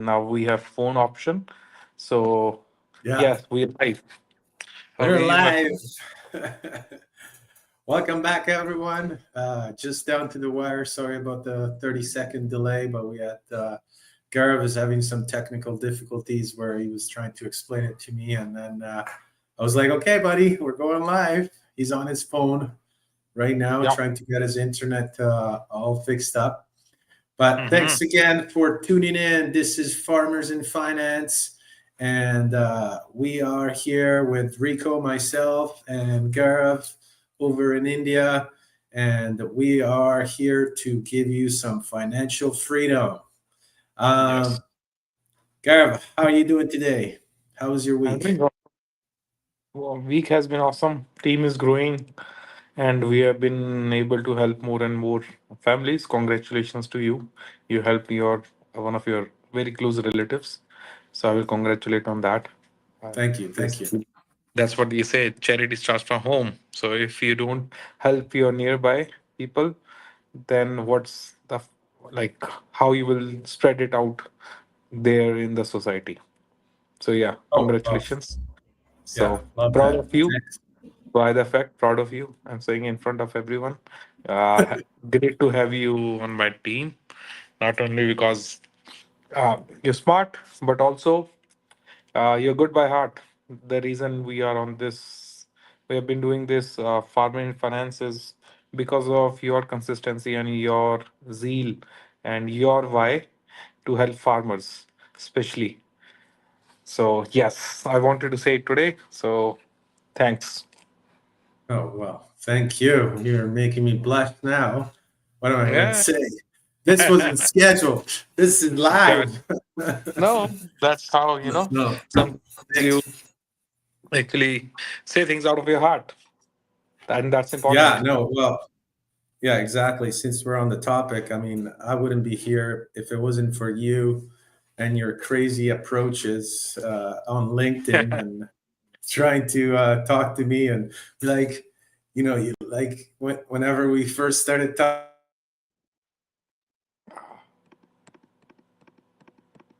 now we have phone option. So Yeah, yes, we're live. How are we're you, my live. friend? Welcome back, everyone. Just down to the wire. Sorry about the 30-second delay, but we had Gaurav was having some technical difficulties where he was trying to explain it to me, and then I was like, "Okay, buddy, we're going live." He's on his phone right now, Yeah. trying to get his internet all fixed up. But Mm-hmm. thanks again for tuning in. This is Farmers in Finance, and we are here with Rico, myself, and Gaurav over in India. And we are here to give you some financial freedom. Yes. Um, Gaurav, how are you doing today? How was your I'm week? doing week has been awesome. Team is growing, and we have been able to help more and more families. Congratulations to you. You helped your one of your very close relatives. So I will congratulate on that. Uh, Thank you. Thank you. basically, that's what they say. Charity starts from home. So if you don't help your nearby people, then what's the like how you will spread it out there in the society. So yeah, Oh, well, congratulations. yeah, So love proud that. of you. Thanks. By the fact, proud of you. I'm saying in front of everyone. Great to have you on my team. Not only because you're smart, but also you're good by heart. The reason we are on this, we have been doing this farming finance is because of your consistency and your zeal and your why to help farmers, especially. So, yes, I wanted to say it today. So, thanks. Oh, well, thank you. You're making me blush now. What am I going to Yeah. say? This wasn't scheduled. This is That, live. no, that's how, No. some you Thanks. actually say things out of your heart. And that's Yeah, important. no, well, yeah, exactly. Since we're on the topic, I mean, I wouldn't be here if it wasn't for you and your crazy approaches on LinkedIn and trying to talk to me and be like, you like whenever we first started talking, you were like,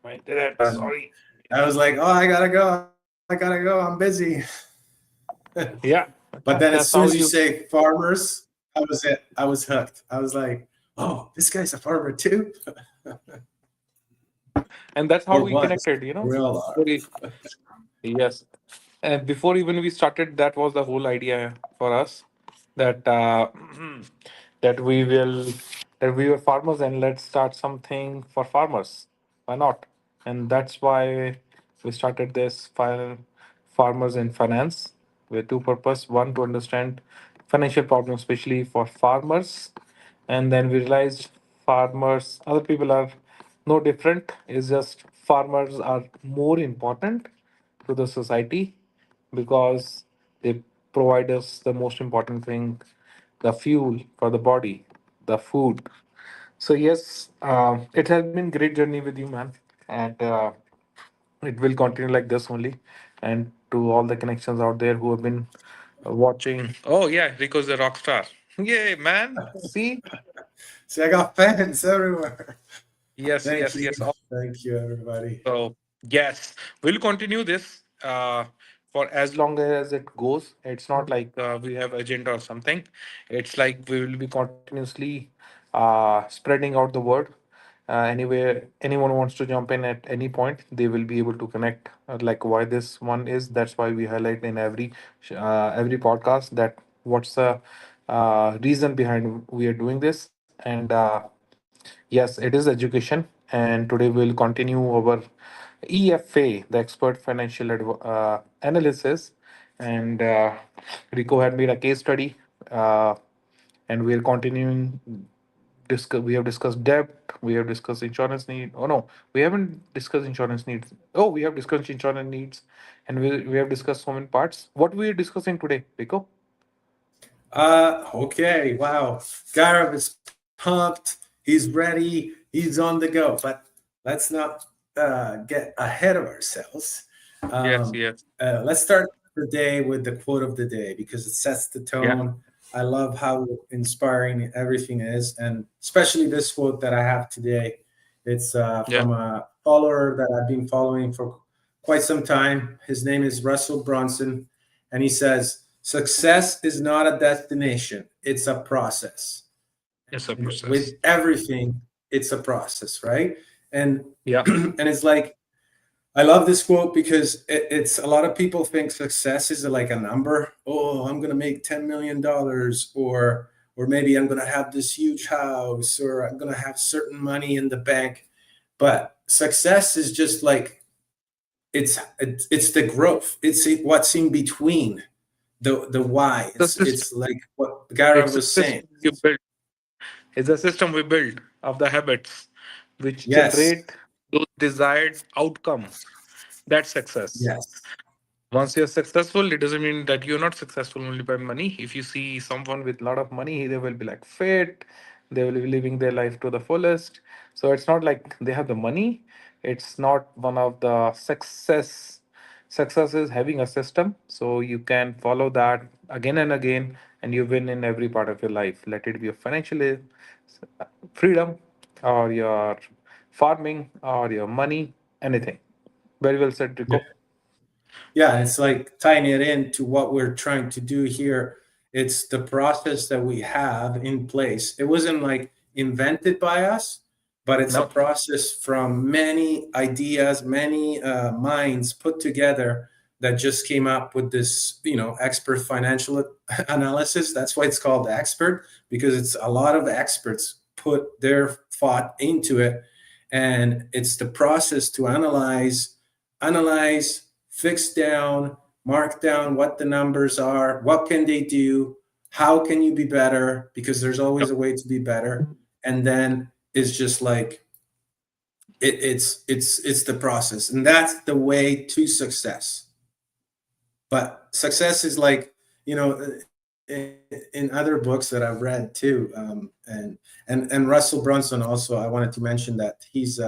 My internet, um, sorry. I was like, oh, I gotta go, I'm busy. Yeah, But then as that's soon as how you you, say farmers, I was it. I was hooked. I was like, oh, this guy's a farmer too. and that's how Or we was. connected, We all are. Very- Yes. And before even we started, that was the whole idea for us that that we will that we were farmers and let's start something for farmers. Why not? And that's why we started this farmers in finance with two purpose. One, to understand financial problems, especially for farmers, and then we realized farmers, other people are no different. It's just farmers are more important to the society because they provide us the most important thing, the fuel for the body, the food. So yes, it has been great journey with you, man, and it will continue like this only. And to all the connections out there who have been watching. Oh yeah, Rico's a rock star. Yay, man! See, See, I got fans everywhere. yes, Thank yes, you. yes. Thank you, everybody. So yes, we'll continue this for as long as it goes. It's not like we have agenda or something. It's like we will be continuously spreading out the word. Anywhere anyone wants to jump in at any point, they will be able to connect. Like why this one is. That's why we highlight in every podcast that what's the reason behind we are doing this. And yes, it is education. And today we'll continue our EFA, the expert financial analysis. And Rico had made a case study, and we're continuing. We have discussed debt. We have discussed insurance need. Oh no, we haven't discussed insurance needs. Oh, we have discussed insurance needs, and we have discussed so many parts. What we are discussing today, Rico? Okay. Wow. Gaurav is pumped. He's ready. He's on the go. But let's not get ahead of ourselves. Yes, Um, yes, let's start the day with the quote of the day because it sets the yeah. tone. I love how inspiring everything is, and especially this quote that I have today. It's Yeah. from a follower that I've been following for quite some time. His name is Russell Brunson, and he says, "Success is not a destination; it's a process." It's a And with process. everything, it's a process, right? And Yeah. and it's like I love this quote because it's a lot of people think success is like a number. Oh, I'm gonna make $10 million, or maybe I'm gonna have this huge house, or I'm gonna have certain money in the bank. But success is just like it's the growth. It's what's in between the why. The system. It's like what Gaurav It's a was saying. system you build. It's a system we build of the habits which Yes, generate those desired outcomes. That's success. yes, Once you're successful, it doesn't mean that you're not successful only by money. If you see someone with a lot of money, they will be like fit, they will be living their life to the fullest. So it's not like they have the money. It's not one of the success. Success is having a system, so you can follow that again and again, and you win in every part of your life. Let it be a financial freedom, or your farming, or your money, anything. Very well said, Rico. yeah, it's like tying it into what we're trying to do here. It's the process that we have in place. It wasn't like invented by us, but it's a No. process from many ideas, many minds put together that just came up with this, expert financial analysis. That's why it's called expert, because it's a lot of experts put their thought into it, and it's the process to analyze, fix down, mark down what the numbers are, what can they do, how can you be better, because there's always a way to be better. And then it's just like it's the process, and that's the way to success. But success is like, you know in other books that I've read too, and Russell Brunson also, I wanted to mention that he's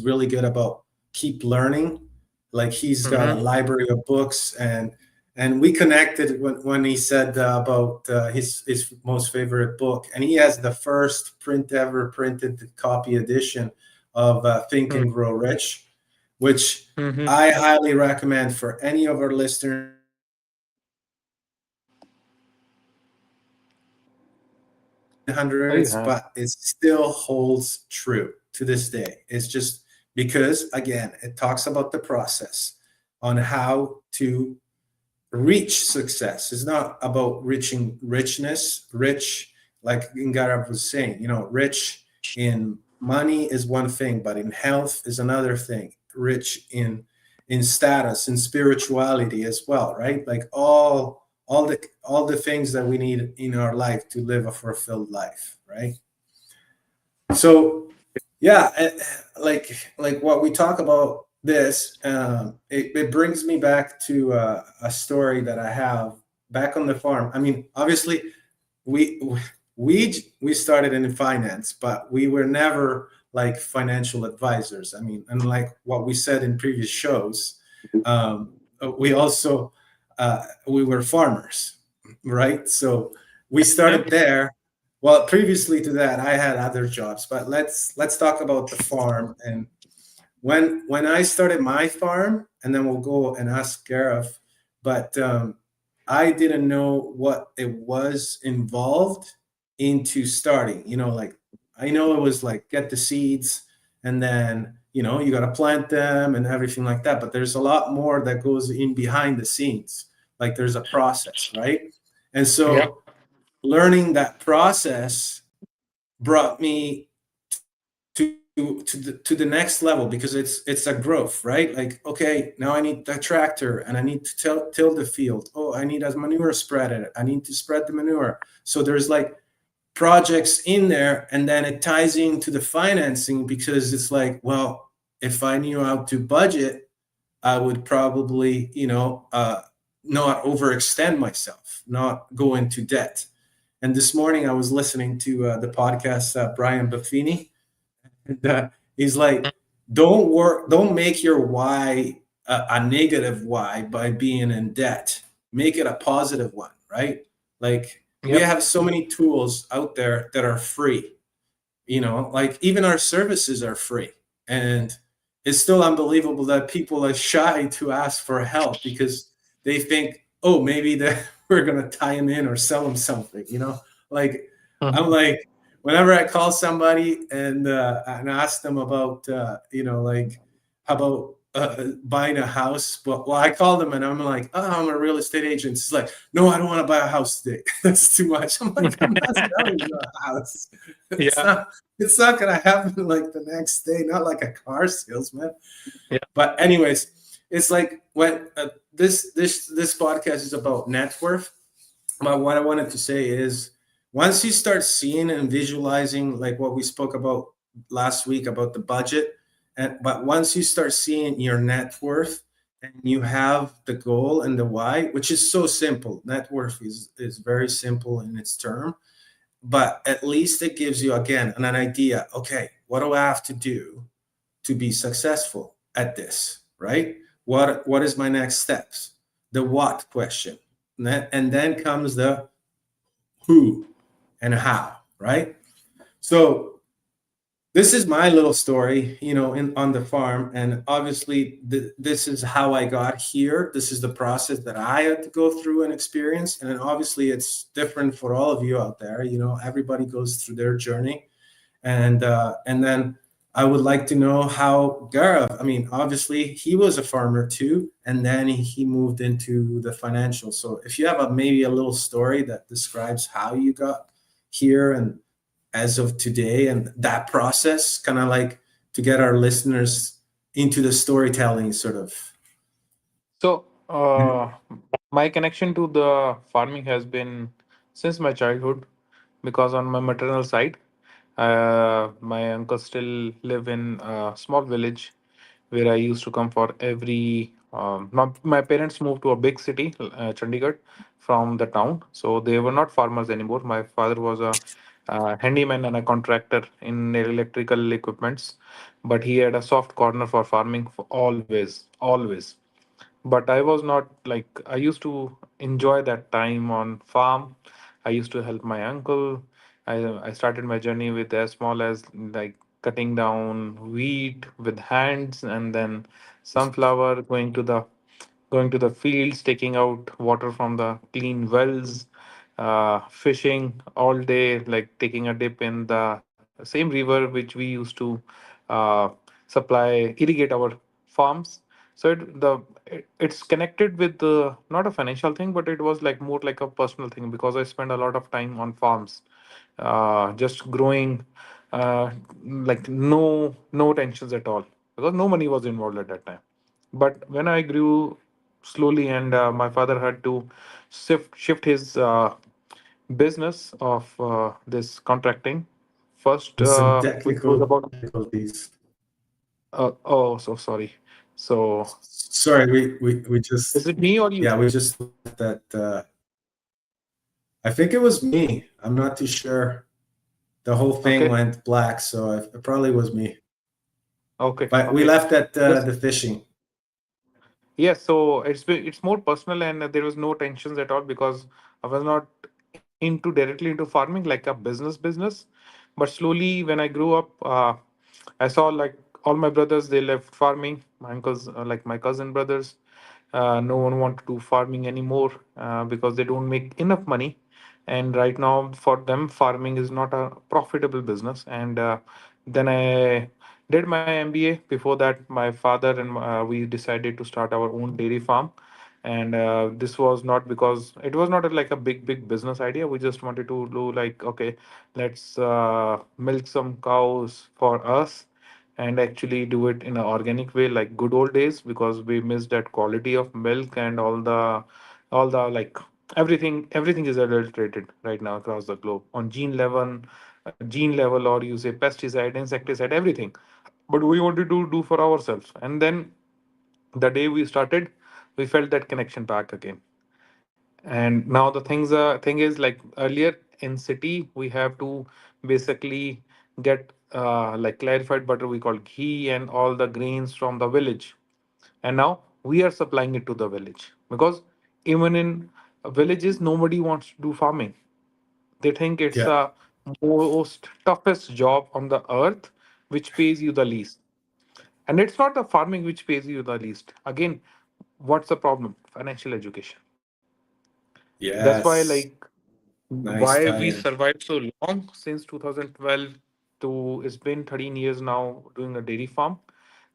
really good about keep learning. Like he's got a Mm-hmm. library of books, and we connected when he said about his most favorite book, and he has the first print ever printed copy edition of Think and Grow Rich, which Mm-hmm. I highly recommend for any of our listeners that maybe Oh, you 1900s, have. but it still holds true to this day. It's just because, again, it talks about the process on how to reach success. It's not about reaching richness, rich, like Ngara was saying, rich in money is one thing, but in health is another thing. Rich in status, in spirituality as well, right? Like all the things that we need in our life to live a fulfilled life, right? So yeah, like what we talk about this, it brings me back to a story that I have back on the farm. I mean, obviously we we started in finance, but we were never like financial advisors. I mean, and like what we said in previous shows, we also we were farmers, right? So we Yep. started there. Well, previously to that, I had other jobs, but let's talk about the farm. And when I started my farm, and then we'll go and ask Gareth, but I didn't know what it was involved into starting. Like I know it was like get the seeds, and then you got to plant them and everything like that. But there's a lot more that goes in behind the scenes. Like there's a process, right? And Yep. so learning that process brought me to the next level, because it's a growth, right? Like, okay, now I need the tractor, and I need to till the field. Oh, I need a manure spreader, I need to spread the manure. So there's like projects in there, and then it ties into the financing, because it's like, well, if I knew how to budget, I would probably not overextend myself, not go into debt. And this morning I was listening to the podcast, Brian Buffini, and he's like, don't make your why a negative why by being in debt. Make it a positive one, right? Like we Yep. have so many tools out there that are free. Like even our services are free. And it's still unbelievable that people are shy to ask for help because they think, oh, maybe that we're gonna tie him in or sell him something, you know? Like I'm Mhm. like, whenever I call somebody and ask them about like how about buying a house, but well, I call them and I'm like, oh, I'm a real estate agent. It's like, no, I don't want to buy a house today. That's too much. I'm like, I'm not selling you a house. It's Yeah, not it's not gonna happen like the next day, not like a car salesman. yeah. But anyways, it's like when this podcast is about net worth. But what I wanted to say is, once you start seeing and visualizing, like what we spoke about last week about the budget, and but once you start seeing your net worth and you have the goal and the why, which is so simple, net worth is very simple in its term, but at least it gives you again an idea. Okay, what do I have to do to be successful at this, right? What is my next steps? The what question. And then comes the who and how, right? So this is my little story, in on the farm, and obviously this is how I got here. This is the process that I had to go through and experience, and then obviously it's different for all of you out there. Everybody goes through their journey, and then I would like to know how Gaurav. I mean, obviously he was a farmer too, and then he moved into the financial. So if you have maybe a little story that describes how you got here and as of today and that process, kind of like to get our listeners into the storytelling sort of. So, Mhm. my connection to the farming has been since my childhood, because on my maternal side, my uncles still live in a small village where I used to come for every. My parents moved to a big city, Chandigarh, from the town, so they were not farmers anymore. My father was a handyman and a contractor in electrical equipments, but he had a soft corner for farming for always, always. But I was not like, I used to enjoy that time on farm. I used to help my uncle. I started my journey with as small as like cutting down wheat with hands, and then sunflower, going to the fields, taking out water from the clean wells, fishing all day, like taking a dip in the same river which we used to uh, irrigate our farms. So it's connected with the, not a financial thing, but it was like more like a personal thing, because I spent a lot of time on farms, just growing, uh, like no tensions at all, because no money was involved at that time. But when I grew slowly, and my father had to shift his business of this contracting first, Some which was technical about, difficulties. oh, so sorry. So Sorry, we is just it me or you? yeah, we just left that. I think it was me. I'm not too sure. The whole thing Okay, went black, so it probably was me. okay, But we okay. left at Yes. the fishing. Yes, so it's more personal, and there was no tensions at all, because I was not directly into farming like a business. But slowly, when I grew up, I saw like all my brothers, they left farming. My uncles, like my cousin brothers, no one want to do farming anymore, because they don't make enough money. And right now, for them, farming is not a profitable business. And then I did my MBA. Before that, my father and we decided to start our own dairy farm. And this was not because it was not like a big business idea. We just wanted to do like, okay, let's milk some cows for us, and actually do it in an organic way like good old days, because we miss that quality of milk, and all the like everything is adulterated right now across the globe on gene level, or you say pesticide, insecticide, everything. But we wanted to do for ourselves. And then the day we started, we felt that connection back again. And now the thing is, like earlier in city, we have to basically get like clarified butter, we call ghee, and all the grains from the village. And now we are supplying it to the village, because even in villages, nobody wants to do farming. They think it's Yeah, a most toughest job on the earth, which pays you the least. And it's not the farming which pays you the least. Again, what's the problem? Financial education. That's why, like, Yes. Nice why we tie-in. survived so long since 2012 to it's been 13 years now doing a dairy farm.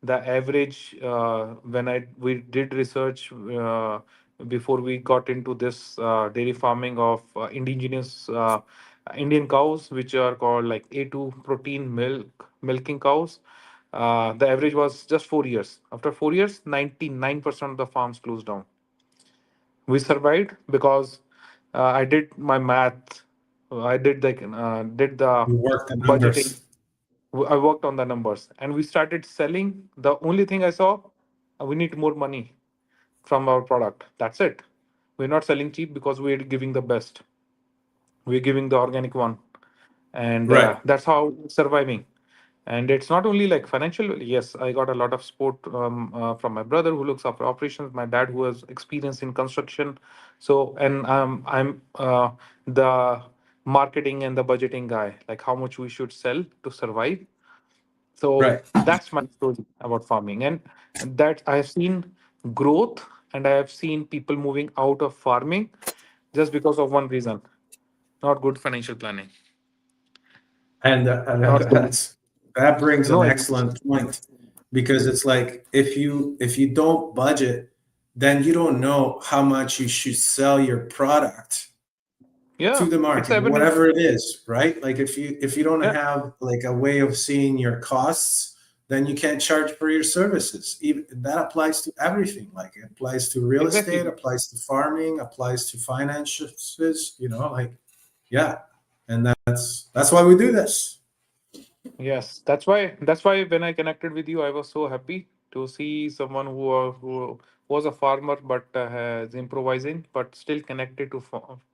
The average, when I we did research before we got into this dairy farming of indigenous Indian cows, which are called like A2 protein milking cows. The average was just 4 years. After 4 years, 99% of the farms closed down. We survived because I did my math. I did the You work the budgeting. numbers. I worked on the numbers, and we started selling. The only thing I saw, we need more money from our product. That's it. We're not selling cheap because we're giving the best. We're giving the organic one, and Right. that's how surviving. And it's not only like financial. Yes, I got a lot of support from my brother who looks after operations, my dad who has experience in construction. So, and I'm the marketing and the budgeting guy, like how much we should sell to survive. So Right. that's my story about farming, and that I have seen growth, and I have seen people moving out of farming just because of one reason: not good financial planning, And not good, that brings an no excellent point, because it's like if you don't budget, then you don't know how much you should sell your product yeah, to the it's market, evident. whatever it is, right? Like if you don't Yeah, have like a way of seeing your costs, then you can't charge for your services. Even that applies to everything. Like it applies to real estate, exactly. applies to farming, applies to finances. Like yeah, and that's why we do this. Yes, that's why when I connected with you, I was so happy to see someone who was a farmer but has improvising, but still connected to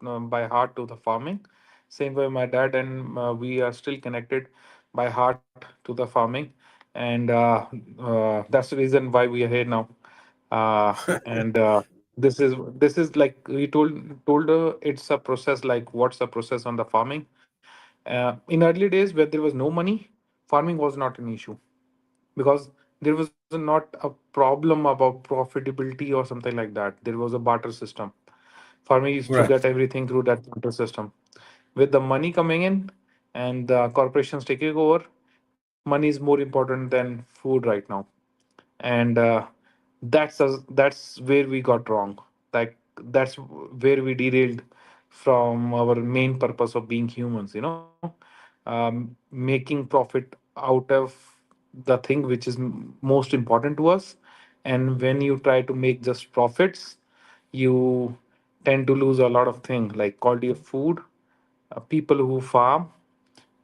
by heart to the farming. Same way, my dad and we are still connected by heart to the farming, and that's the reason why we are here now. And this is like we told it's a process. Like what's the process on the farming? In early days, where there was no money, farming was not an issue because there was not a problem about profitability or something like that. There was a barter system. Farming used to Right. get everything through that barter system. With the money coming in and the corporations taking over, money is more important than food right now. And that's where we got wrong. Like that's where we derailed from our main purpose of being humans, making profit out of the thing which is most important to us. And when you try to make just profits, you tend to lose a lot of things like quality of food, people who farm,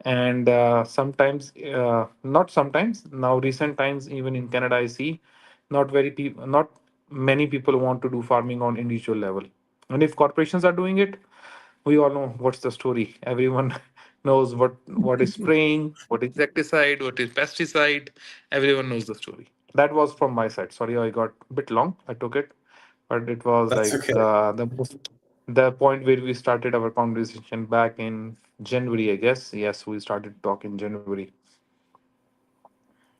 and sometimes not sometimes now recent times even in Canada I see not many people want to do farming on individual level. And if corporations are doing it, we all know what's the story. Everyone knows what is spraying, what is insecticide, what is pesticide. Everyone knows the story. That was from my side. Sorry, I got a bit long. I took it, but it was That's like okay. the point where we started our conversation back in January, I guess. Yes, we started talking January.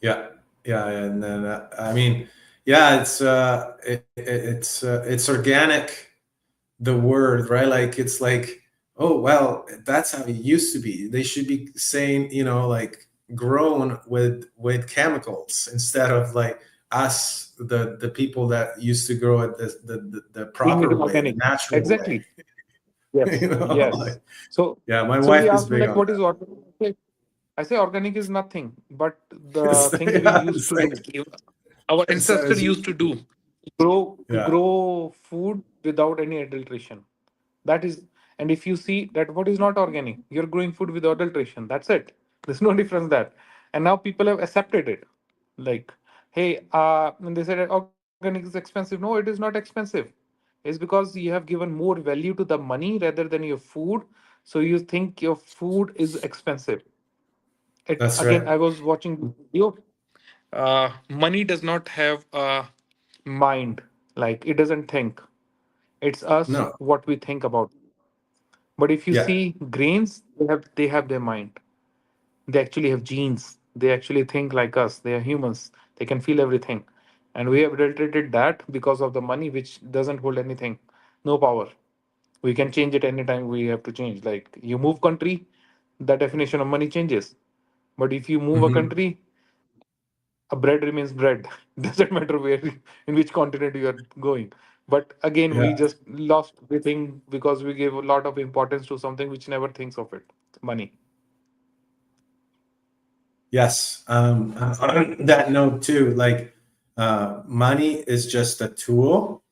Yeah, yeah, and then I mean, yeah, it's organic, the word, right? Like it's like, oh well, that's how it used to be. They should be saying, like grown with chemicals instead of like us, the people that used to grow it the Being it proper way, the organic. natural way. Exactly. Yes. Like, Yes. So yeah, my somebody wife is asked me big like, on what is organic? I say organic is nothing, but the that. thing we Yeah, used it's to do, like our it's, ancestor it's used to do, grow yeah, grow food without any adulteration. That is, and if you see that what is not organic, you're growing food with adulteration. That's it. There's no difference that. And now people have accepted it. Like, hey, when they said that organic is expensive, no, it is not expensive. It's because you have given more value to the money rather than your food. So you think your food is expensive. It that's again, right. I was watching video. Money does not have a mind. Like it doesn't think. It's us No, what we think about. But if you yeah, see grains, they have their mind. They actually have genes. They actually think like us. They are humans. They can feel everything. And we have adulterated that because of the money, which doesn't hold anything, no power. We can change it anytime we have to change. Like you move country, the definition of money changes. But if you move a Hmm. country, a bread remains bread. Doesn't matter where, in which continent you are going. But again, Yeah. we just lost everything because we gave a lot of importance to something which never thinks of it. Money. Yes. On that note too, like money is just a tool,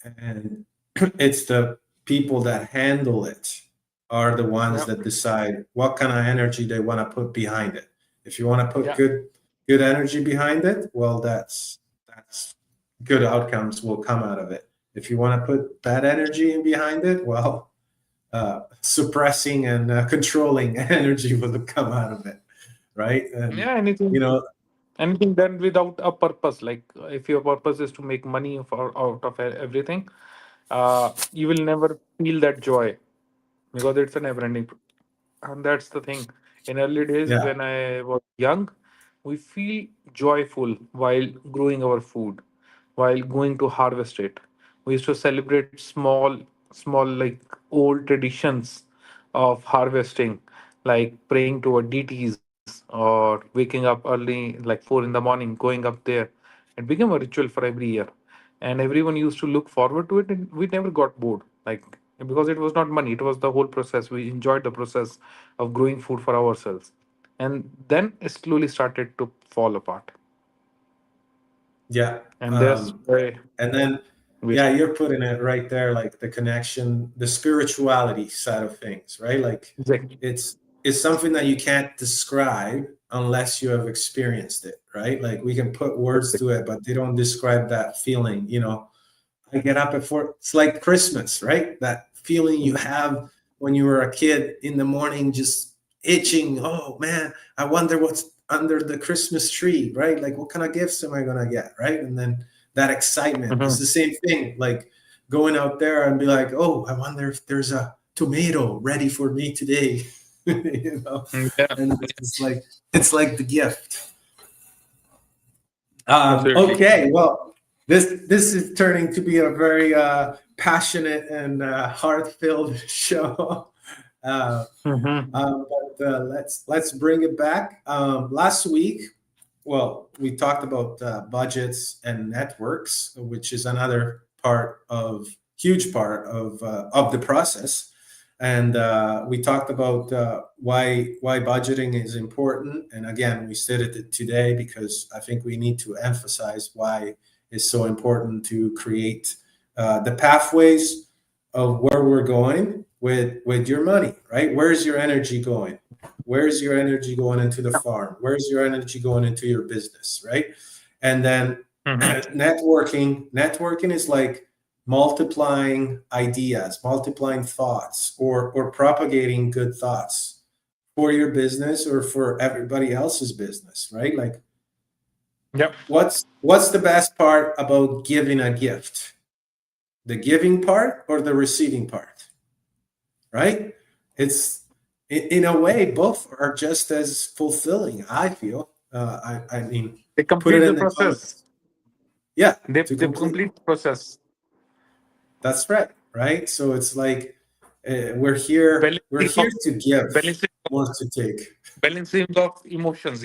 and it's the people that handle it are the ones Yeah. that decide what kind of energy they want to put behind it. If you want to put Yeah. good energy behind it, well, that's good outcomes will come out of it. If you want to put bad energy in behind it, well, suppressing and controlling energy will come out of it, right? And Yeah. you Anything. know, Anything done without a purpose. Like if your purpose is to make money out of everything, you will never feel that joy because it's a never ending. And that's the thing. In early days, yeah, when I was young, we feel joyful while growing our food, while going to harvest it. We used to celebrate small, like old traditions of harvesting, like praying to our deities or waking up early, like 4 in the morning, going up there. It became a ritual for every year, and everyone used to look forward to it, and we never got bored. Like because it was not money, it was the whole process. We enjoyed the process of growing food for ourselves, and then it slowly started to fall apart, yeah. and that's why And then, we. yeah, you're putting it right there, like the connection, the spirituality side of things, right? Like Exactly. it's it's something that you can't describe unless you have experienced it, right? Like we can put words to it, but they don't describe that feeling. I get up at 4. It's like Christmas, right? That feeling you have when you were a kid in the morning, just itching. Oh man, I wonder what's under the Christmas tree, right? Like, what kind of gifts am I gonna get, right? And then that excitement. It's Mhm. the same thing. Like going out there and be like, oh, I wonder if there's a tomato ready for me today, you know. Yeah, And it's like the gift. absolutely. Okay, well, this is turning to be a very passionate and heart-filled show. Uh, Hmm. but let's bring it back. Last week, well, we talked about budgets and networks, which is another huge part of the process. And we talked about why budgeting is important. And again, we said it today because I think we need to emphasize why it's so important to create the pathways of where we're going with your money, right? Where's your energy going? Where's your energy going into the farm? Where's your energy going into your business, right? And then Hmm. networking is like multiplying ideas, multiplying thoughts, or propagating good thoughts for your business or for everybody else's business, right? Like Yep. what's the best part about giving a gift? The giving part or the receiving part, right? It's in a way both are just as fulfilling. I feel. I mean, They put it complete the in the process. comments. Yeah, to They complete. complete the process. That's right, right. So it's like we're here. We're Balancing here of to give, balancing more to take. balancing of emotions.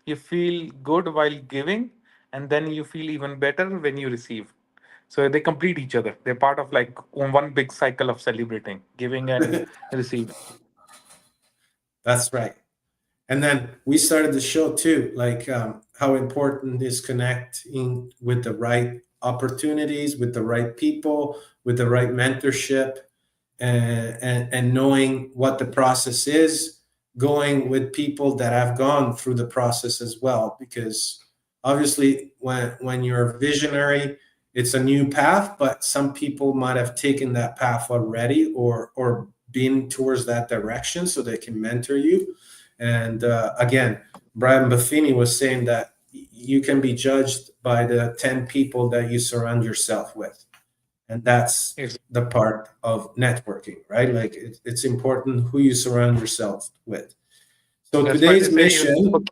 You feel good while giving, and then you feel even better when you receive. So they complete each other. They're part of like one big cycle of celebrating, giving and receiving. That's right. And then we started the show too, like how important is connecting with the right opportunities, with the right people, with the right mentorship, and knowing what the process is, going with people that have gone through the process as well. Because obviously, when you're a visionary, it's a new path, but some people might have taken that path already or been towards that direction, so they can mentor you. And again, Brian Buffini was saying that you can be judged by the 10 people that you surround yourself with. And that's Yes. the part of networking, right? Like it's important who you surround yourself with. So That's why they today's say you mission,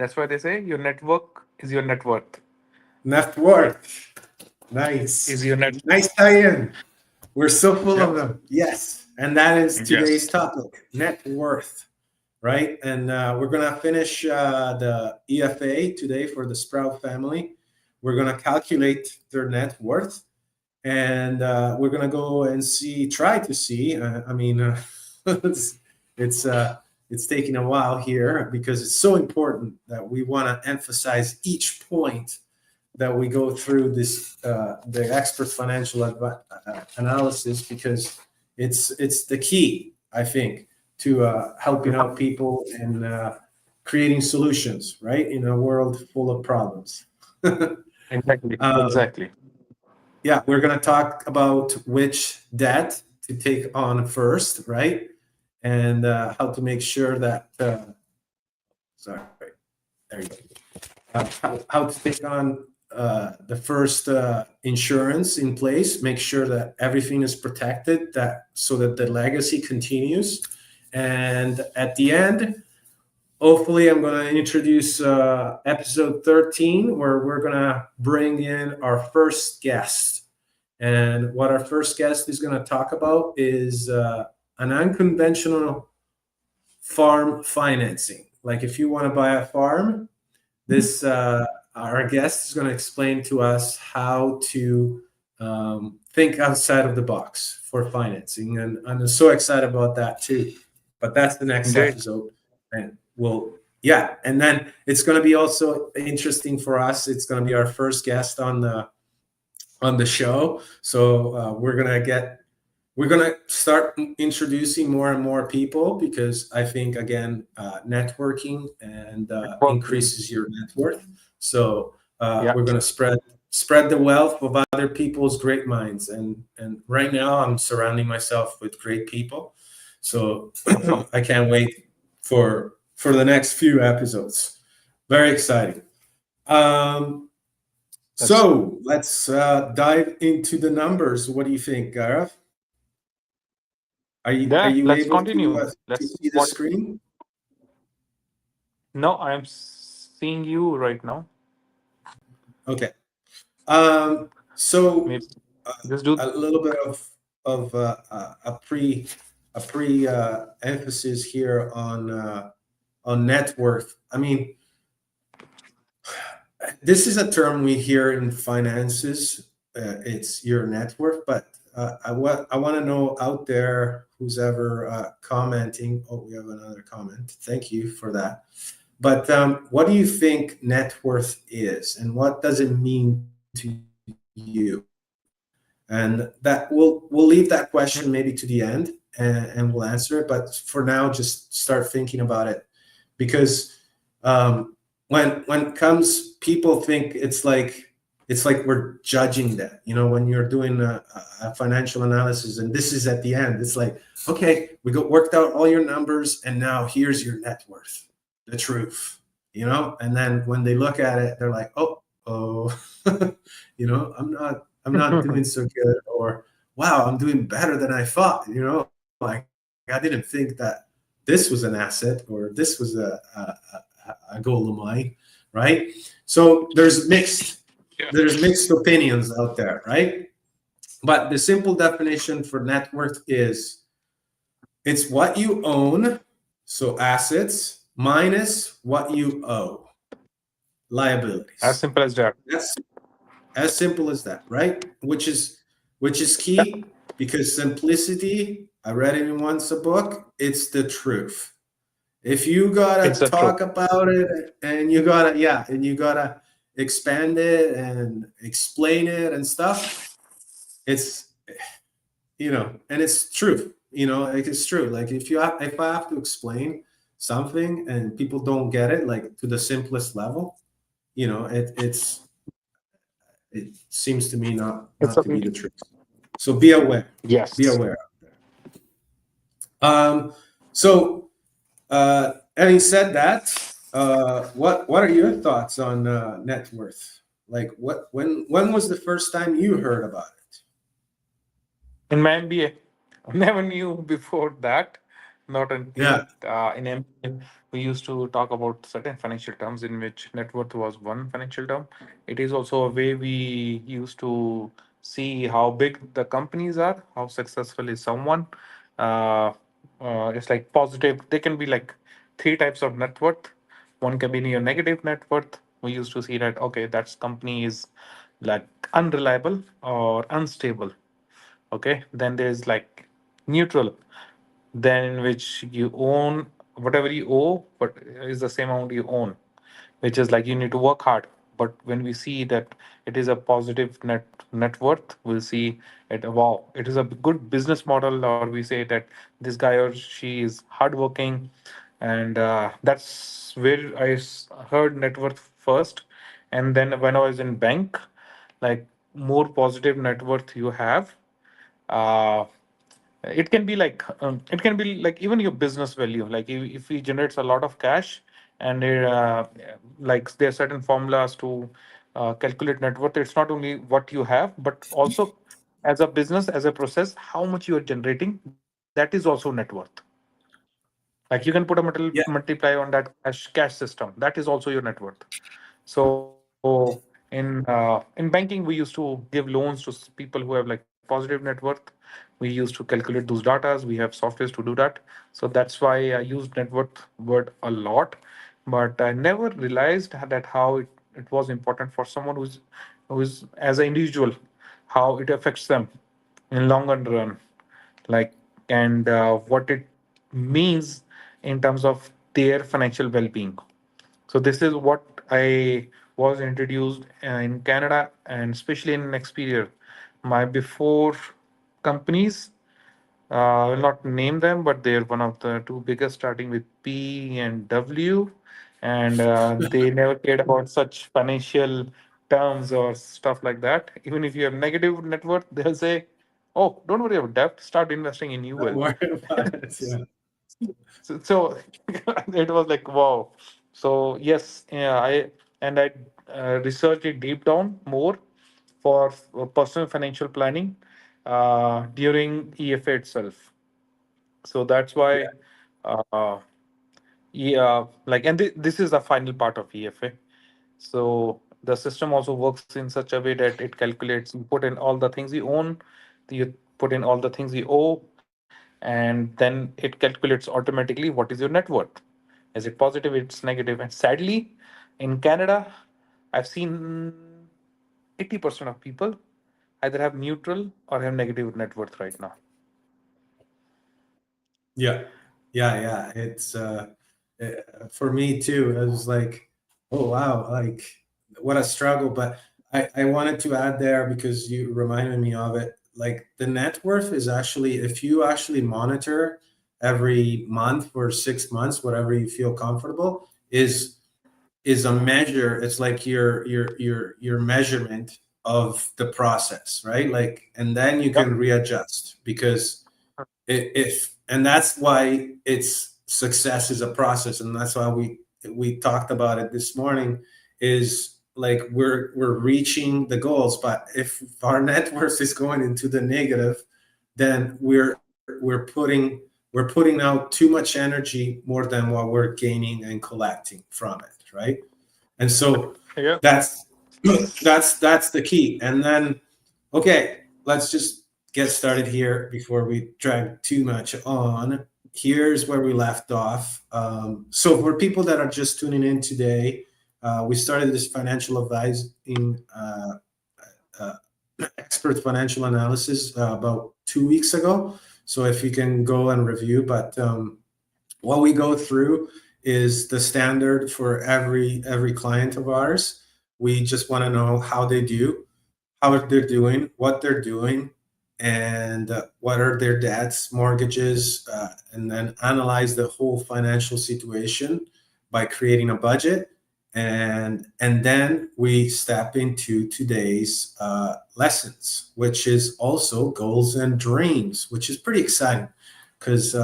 That's why they say your network is your net worth. Net worth. Is Nice. your net. Nice tie-in. We're so full Yeah. of them. Yes. And that is today's Yes. topic, net worth, right? And we're going to finish the EFA today for the Sprout family. We're going to calculate their net worth. And we're going to go and try to see. It's, it's, uh, it's taking a while here because it's so important that we want to emphasize each point that we go through this the expert financial analysis, because it's the key, I think, to helping out people and creating solutions, right, in a world full of problems. Exactly. um, Exactly. yeah, we're going to talk about which debt to take on first, right, and how to make sure that sorry, there you go. How to take on the first insurance in place, make sure that everything is protected, that so that the legacy continues. And at the end, hopefully, I'm going to introduce episode 13, where we're going to bring in our first guest. And what our first guest is going to talk about is an unconventional farm financing. Like, if you want to buy a farm, this our guest is going to explain to us how to think outside of the box for financing, and I'm so excited about that too. But that's the next Great. episode, and yeah, and then it's going to be also interesting for us. It's going to be our first guest on the show, so we're going to start introducing more and more people, because I think, again, networking and Working. increases your net worth. So Yeah. we're going to spread the wealth of other people's great minds. And right now, I'm surrounding myself with great people. So I can't wait for the next few episodes. Very exciting. Um, That's so let's dive into the numbers. What do you think, Gaurav? Are yeah. you Let's able continue. to Let's see the what? screen? No, I am seeing you right now. Okay. So Maybe just do. a little bit of a pre emphasis here on net worth. I mean, this is a term we hear in finances. It's your net worth, but I want to know out there, who's ever commenting. Oh, we have another comment. Thank you for that. But what do you think net worth is, and what does it mean to you? And that we'll leave that question maybe to the end, and we'll answer it. But for now, just start thinking about it, because when it comes, people think it's like we're judging that. When you're doing a financial analysis, and this is at the end, it's like, okay, we got worked out all your numbers, and now here's your net worth, the truth. And then when they look at it, they're like, oh, I'm not doing so good, or wow, I'm doing better than I thought. Like, I didn't think that this was an asset, or this was a goal of mine, right? So Yeah. there's mixed opinions out there, right? But the simple definition for net worth is, it's what you own, so assets, minus what you owe, As liabilities. simple as that. That's as simple as that, right? Which is key, because simplicity, I read it in once a book, it's the truth. If you It's gotta the truth. talk about it, and you gotta expand it and explain it and stuff, it's and it's truth. Like, it's true. Like, if I have to explain something and people don't get it, like, to the simplest level, it seems to me not It's not a to be the truth. So be aware. Be yes. aware. So having said that, what are your thoughts on net worth? Like, when was the first time you heard about it? In my MBA, I never knew before that. Not an, Yeah. even in MBA, we used to talk about certain financial terms in which net worth was one financial term. It is also a way we used to see how big the companies are, how successful is someone. Uh, it's like positive. They can be like three types of net worth. One can be your negative net worth. We used to see that okay, that's company is like unreliable or unstable. Okay, then there's like neutral, then in which you own whatever you owe, but is the same amount you own, which is like you need to work hard. But when we see that it is a positive net worth, we'll see it. Wow, it is a good business model, or we say that this guy or she is hardworking, and that's where heard net worth first. And then when I was in bank, like more positive net worth you have, uh, it can be like it can be like even your business value, like if he generates a lot of cash, and like there are certain formulas to calculate net worth. It's not only what you have, but also as a business, as a process, how much you are generating, that is also net worth. Like you can put a Yeah. multiply on that cash system, that is also your net worth. So in banking, we used to give loans to people who have like positive net worth. We used to calculate those datas. We have softwares to do that. So that's why I used net worth word a lot, but I never realized that how it was important for someone who's as an individual, how it affects them in longer run, like, and what it means in terms of their financial well-being. So this is what I was introduced in Canada, and especially in Expedia. My before companies, I will not name them, but they're one of the two biggest, starting with P and W, and they never cared about such financial terms or stuff like that. Even if you have negative net worth, they'll say, "Oh, don't worry about debt. Start investing in Don't UL." worry about it. Yeah. So it was like wow. So yes, yeah, I researched it deep down more for personal financial planning during EFA itself. So that's Yeah. why, uh, yeah, like, and this is the final part of EFA. So the system also works in such a way that it calculates. You put in all the things you own, you put in all the things you owe, and then it calculates automatically what is your net worth. Is it positive? It's negative. And sadly, in Canada, I've seen 80% of people either have neutral or have negative net worth right now. Yeah. Yeah. Yeah. It's for me too. I was like, oh wow, like what a struggle. But I wanted to add there because you reminded me of it. Like the net worth is actually, if you actually monitor every month for 6 months, whatever you feel comfortable, is a measure. It's like your measurement of the process, right? Like, and then you Yep. can readjust because if and that's why it's success is a process, and that's why we talked about it this morning. Is like we're reaching the goals, but if our net worth is going into the negative, then we're putting out too much energy more than what we're gaining and collecting from it, right? And so Yeah. that's that's the key. And then okay, let's just get started here before we drag too much on. Here's where we left off. So for people that are just tuning in today, we started this financial advising uh, expert financial analysis about 2 weeks ago. So if you can go and review, but what we go through is the standard for every client of ours. We just want to know how they do, how they're doing, what they're doing, and what are their debts, mortgages, and then analyze the whole financial situation by creating a budget. And then we step into today's lessons, which is also goals and dreams, which is pretty exciting because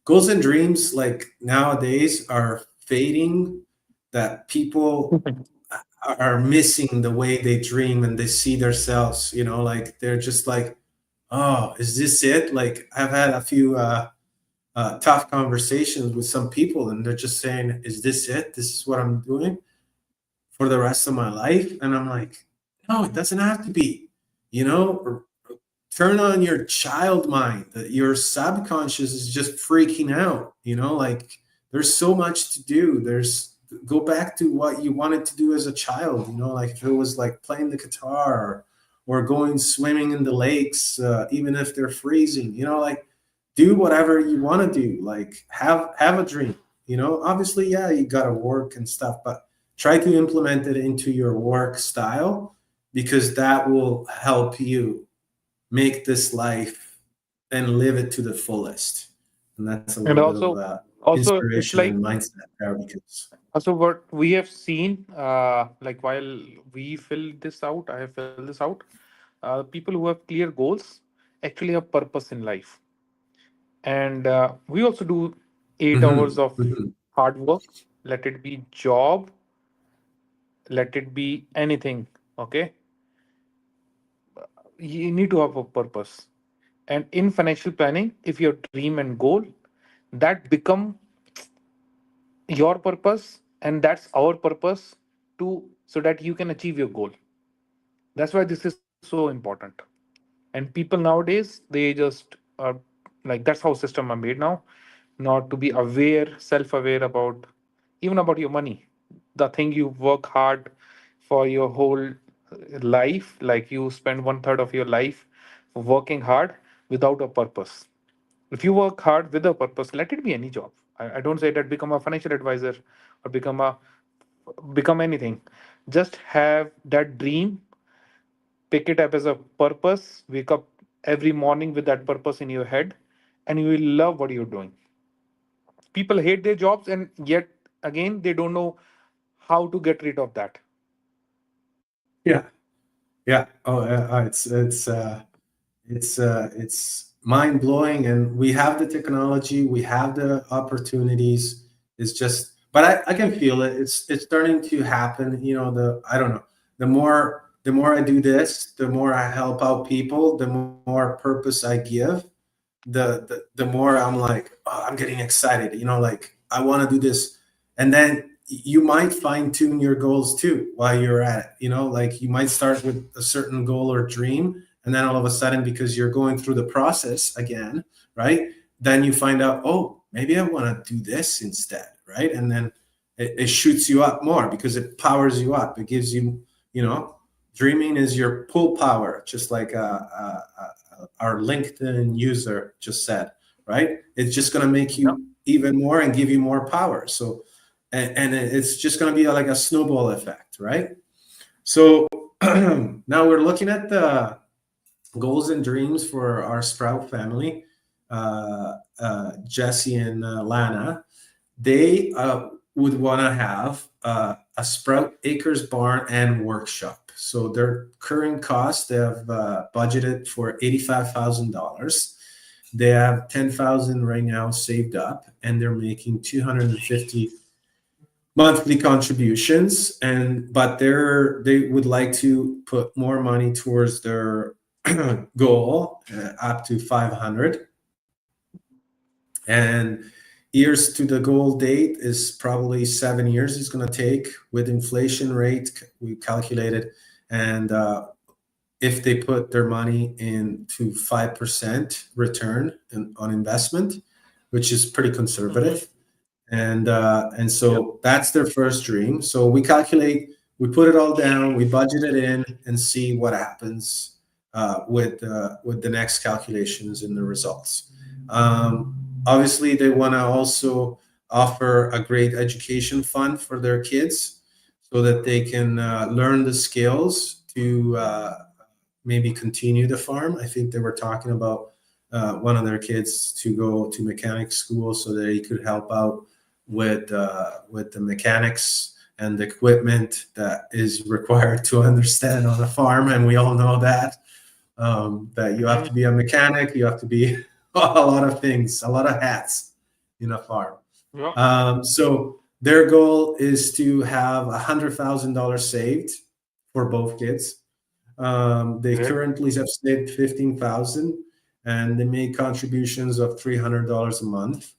goals and dreams like nowadays are fading. That people are missing the way they dream and they see themselves, like they're just like, oh, is this it? Like I've had a few tough conversations with some people, and they're just saying, "Is this it? This is what I'm doing for the rest of my life?" And I'm like, "No, it doesn't have to be. You know, turn on your child mind. That your subconscious is just freaking out. You know, like there's so much to do. There's go back to what you wanted to do as a child. You know, like if it was like playing the guitar or going swimming in the lakes, even if they're freezing. You know, like do whatever you want to do. Like have a dream. You know, obviously, yeah, you gotta work and stuff, but try to implement it into your work style because that will help you make this life and live it to the fullest. And that's a And little bit of also it's inspiration like, and mindset there because also what we have seen, like while we fill this out, I have filled this out. People who have clear goals actually have purpose in life, and we also do 8 hours Mhm, of mhm. hard work. Let it be job, let it be anything. Okay, you need to have a purpose. And in financial planning, if your dream and goal that become your purpose, and that's our purpose to, so that you can achieve your goal. That's why this is so important. And people nowadays, they just are like, that's how system are made now, not to be aware, self-aware about, even about your money, the thing you work hard for your whole life, like you spend one third of your life working hard without a purpose. If you work hard with a purpose, let it be any job. I don't say that become a financial advisor or become anything. Just have that dream, pick it up as a purpose, wake up every morning with that purpose in your head, and you will love what you're doing. People hate their jobs, and yet again they don't know how to get rid of that. Yeah, yeah. Oh, it's mind blowing, and we have the technology, we have the opportunities. It's just, but I can feel it. It's starting to happen. You know, the I don't know. The more I do this, the more I help out people, the more purpose I give, the more I'm like, oh, I'm getting excited. You know, like I want to do this, and then you might fine tune your goals too while you're at it. You know, like you might start with a certain goal or dream, and then all of a sudden, because you're going through the process again, right? Then you find out, oh, maybe I want to do this instead, right? And then it shoots you up more because it powers you up. It gives you, you know, dreaming is your pull power, just like our LinkedIn user just said, right? It's just going to make Yeah. you even more and give you more power. So, and it's just going to be like a snowball effect, right? So now we're looking at the goals and dreams for our Sprout family, Jesse and Lana. They would want to have a Sprout Acres barn and workshop. So their current cost, they have budgeted for $85,000. They have 10,000 right now saved up, and they're making 250 monthly contributions. And but they would like to put more money towards their goal, up to 500. And years to the goal date is probably 7 years it's going to take with inflation rate we calculated. And if they put their money into 5% return on investment, which is pretty Hmm. conservative. And Yep. so that's their first dream. So we calculate, we put it all down, we budget it in, and see what happens with the next calculations and the results. Obviously, they want to also offer a great education fund for their kids so that they can learn the skills to maybe continue the farm. I think they were talking about one of their kids to go to mechanic school so that he could help out with the mechanics and the equipment that is required to understand on a farm. And we all know that you have to Hmm. be a mechanic, you have to be a lot of things, a lot of hats in a farm. Yeah. So their goal is to have $100,000 saved for both kids. They Great. currently have saved 15,000, and they make contributions of $300 a month,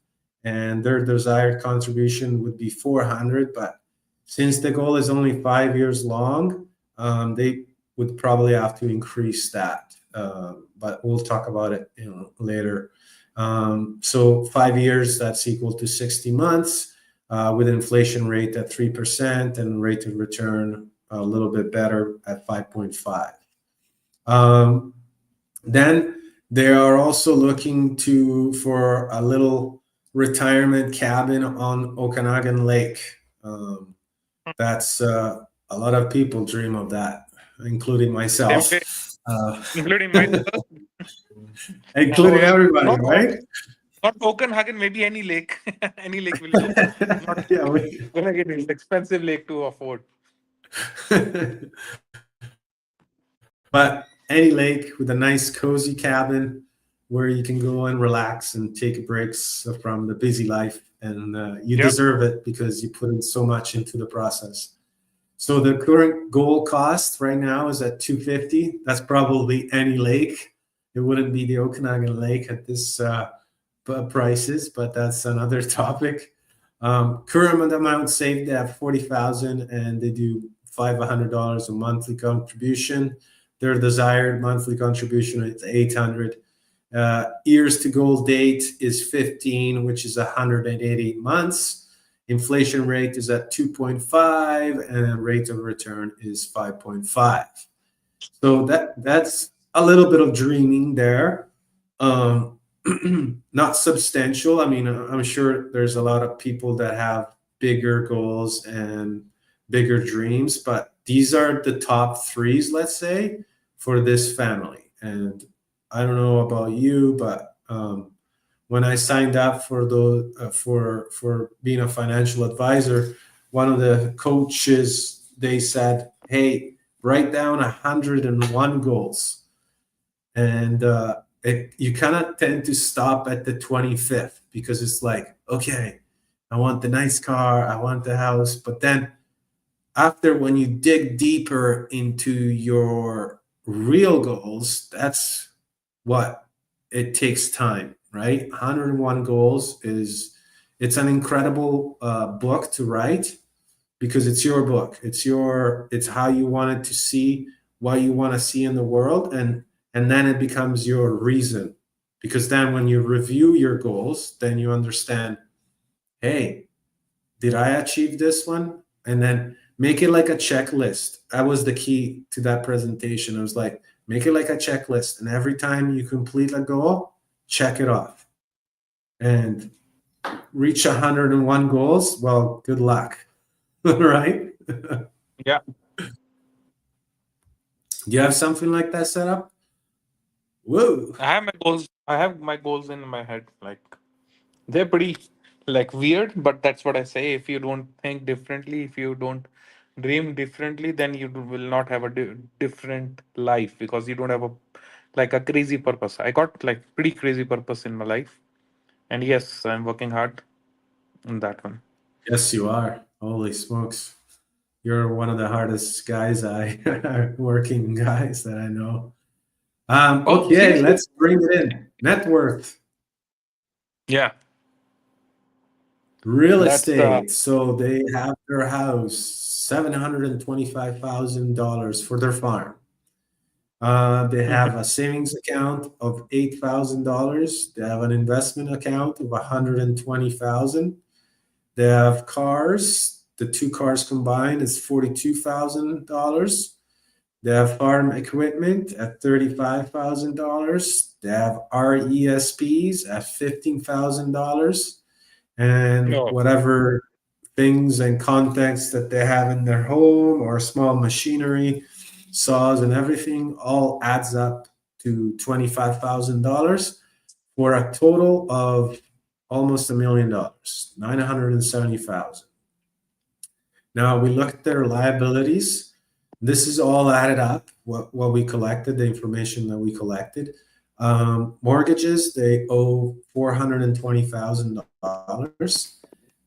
and their desired contribution would be 400. But since the goal is only 5 years long, they would probably have to increase that. But we'll talk about it, later. So 5 years, that's equal to 60 months, with inflation rate at 3% and rate of return a little bit better at 5.5. Then they are also looking for a little retirement cabin on Okanagan Lake. That's a lot of people dream of that, including Same way, myself, including myself. including So everybody, not right? not Copenhagen, maybe any lake. Any lake will do. Not Yeah, gonna get an expensive lake to afford. but any lake with a nice cozy cabin where you can go and relax and take breaks from the busy life, and you Yep. deserve it because you put in so much into the process. So the current goal cost right now is at 250. That's probably any lake. It wouldn't be the Okanagan Lake at this prices, but that's another topic. Current amount saved, they have 40,000, and they do $500 a monthly contribution. Their desired monthly contribution is 800. Years to goal date is 15, which is 180 months. Inflation rate is at 2.5, and rate of return is 5.5. So that's a little bit of dreaming there. Um, Not substantial. I mean, I'm sure there's a lot of people that have bigger goals and bigger dreams, but these are the top threes, let's say, for this family. And I don't know about you, but when I signed up for for being a financial advisor, one of the coaches, they said, "Hey, write down 101 goals," and you kind of tend to stop at the 25th because it's like, okay, I want the nice car, I want the house, but then after, when you dig deeper into your real goals, that's what it takes time, right? 101 goals is, it's an incredible book to write because it's your book. It's how you want it to see, what you want to see in the world, and then it becomes your reason. Because then when you review your goals, then you understand, hey, did I achieve this one? And then make it like a checklist. That was the key to that presentation. It was like, make it like a checklist. And every time you complete a goal, check it off. And reach 101 goals. Well, good luck. Right? Do Yeah. you have something like that set up? Whoa. I have my goals. I have my goals in my head. Like they're pretty like weird, but that's what I say. If you don't think differently, if you don't dream differently, then you will not have a different life because you don't have a like a crazy purpose. I got like pretty crazy purpose in my life, and yes, I'm working hard on that one. Yes, you are. Holy smokes. You're one of the hardest guys working guys that I know. Oh, Okay, seriously? let's bring it in. Net worth, Yeah, real that's the estate. So they have their house, $725,000 for their farm. They have a savings account of $8,000. They have an investment account of 120,000. They have cars. The two cars combined is $42,000. They have farm equipment at $35,000. They have RESPs at $15,000, and no. whatever things and contacts that they have in their home or small machinery, saws and everything all adds up to $25,000 for a total of almost $1 million, 970,000. Now we look at their liabilities. This is all added up, what we collected, the information that we collected. Mortgages, they owe $420,000.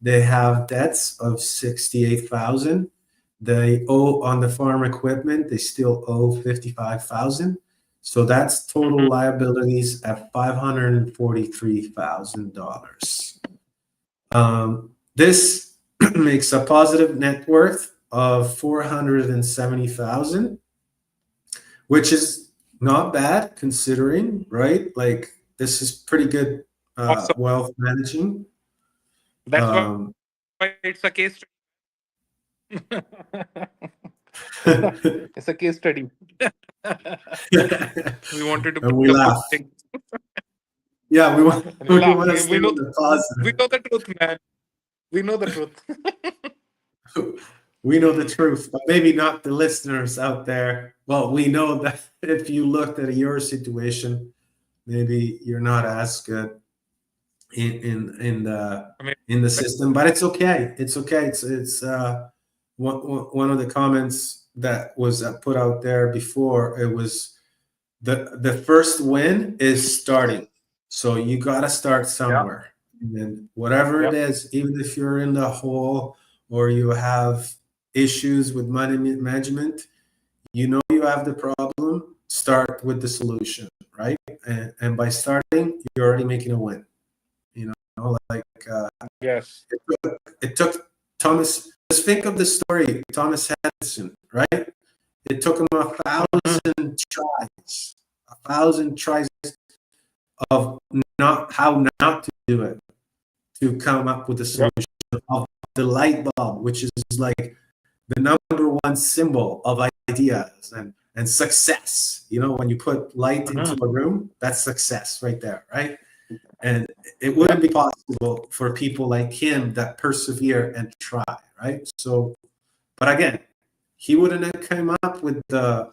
They have debts of 68,000. They owe on the farm equipment, they still owe 55,000. So that's total liabilities at $543,000. This makes a positive net worth of 470,000, which is not bad considering, right? Like this is pretty good Awesome. wealth managing. That's why Um, it's a case study. It's a case study. We wanted to and put we some good laugh. things. Yeah, we want And we we laugh. want to stay We know with the positive. the truth, man. We know the truth. We know the truth, but maybe not the listeners out there. Well, we know that if you looked at your situation, maybe you're not as good I mean, in the system, but it's okay. It's okay. It's one of the comments that was put out there before. It was the first win is starting, so you got to start yeah, somewhere, and whatever it yeah. is, even if you're in the hole or you have issues with money management, you know you have the problem. Start with the solution, right? And by starting, you're already making a win. You know, like Yes. it took Thomas. Just think of the story, Thomas Edison, right? It took him Mhm. a thousand tries of not how not to do it to come up with a Yep. solution of the light bulb, which is like the number one symbol of ideas and success. You know, when you put light into Mhm. a room, that's success right there, right? And it wouldn't Yep. be possible for people like him that persevere and try, right? So, but again, he wouldn't have come up with the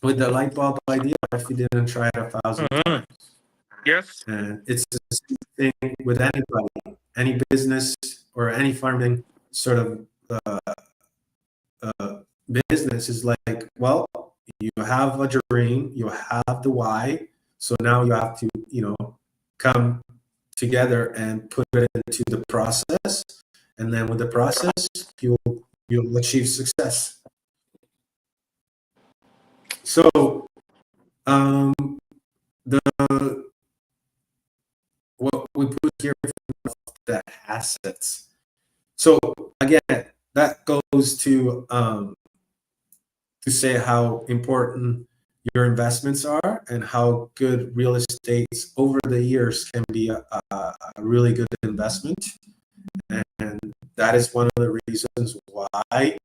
light bulb idea if he didn't try it a thousand Mhm. times. Yes. And it's the same thing with anybody, any business or any farming sort of uh, business is like, well, you have a dream, you have the why, so now you have to, you know, come together and put it into the process, and then with the process, you'll achieve success. So um, the what we put here the assets. So again, that goes to say how important your investments are and how good real estate over the years can be a really good investment. And that is one of the reasons why